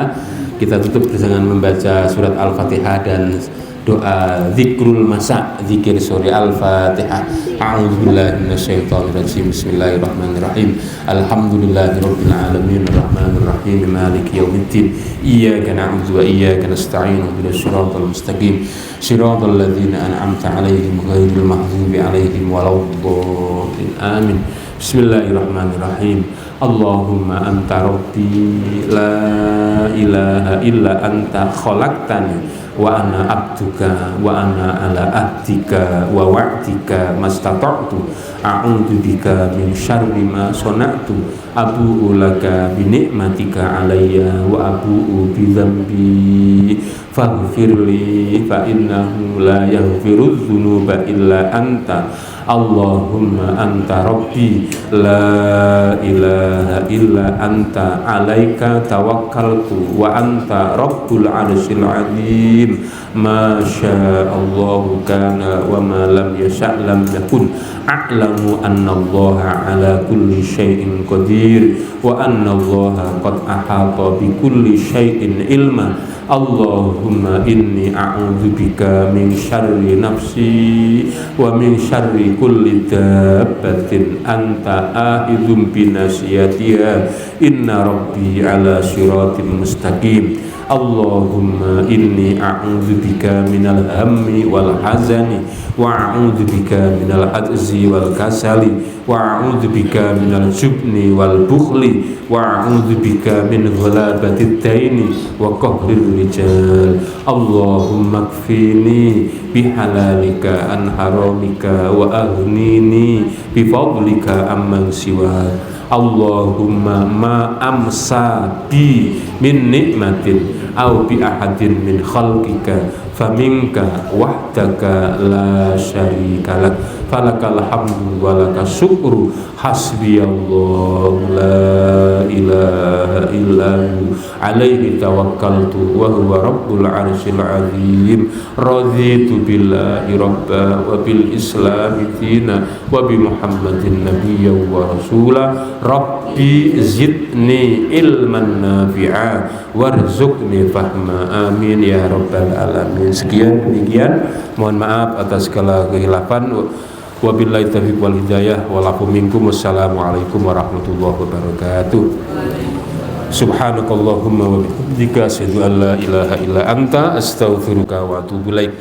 Kita tutup dengan membaca surat Al-Fatihah dan doa zikrul masa, zikir sore Al-Fatihah. A'udzubillahi minasyaitonir rajim. Bismillahirrahmanirrahim. Alhamdulillahirabbil alamin arrahmanir rahim maliki yaumiddin. Iyyaka na'budu wa iyyaka nasta'in ihdinas siratal mustaqim. Siratal ladzina an'amta 'alaihim ghairil maghdubi 'alaihim waladdallin. Amin. Bismillahirrahmanirrahim. Allahumma anta rabbi la ilaha illa anta khalaqtani wa ana abduka wa ana ala ahdika wa wa'dika mastata'tu a'udzu bika min syarri ma sana'tu abu'u laka bi ni'matika alayya wa abu'u bi dzambi faghfirli fa innahu la yaghfiru dzunuba illa anta. Allahumma anta rabbi la ilaha illa anta alaika tawakkaltu wa anta rabbul arsyil azim. Ma sya'allahu kana wa ma lam yasha' lam yakun. A'lamu anna Allaha ala kulli syai'in qadir wa anna Allaha qad ahata bi kulli syai'in ilma. Allahumma inni a'udzubika min syarri nafsi wa min syarri kulli dabbatin anta ahidum binasiyatiha inna rabbi ala siratin mustaqim. Allahumma inni a'udzubika minal hammi wal hazani wa a'udzubika minal ajzi wal kasali wa a'udzubika minal jubni wal bukhli wa a'udzubika min ghalabatid daini wa qahrir rijal. Allahumma kfini bihalalika an haramika wa aghnini bifadlika amman siwa. Allahumma ma amsa bi min nikmatin au bi ahadin min khalqika faminka wahdaka la syarika lak falakal hamdu walaka syukru hasbiyallahu la ilaha illahu alaihi tawakkaltu wa huwa rabbul arsyil azim. Raditu billahi rabba wa bil islami dina wa bi muhammadin nabiyya wa rasula. Rabbi zidni ilman nafi'a warzuqni fahma, amin ya rabbal alamin. Sekian demikian, mohon maaf atas segala kehilafan. Wabillahi taufiq wal hidayah walakum minkum. Wassalamualaikum warahmatullahi wabarakatuh. Subhanakallahumma wa bihamdika asyhadu an la ilaha illa anta astaghfiruka wa atubu ilaik.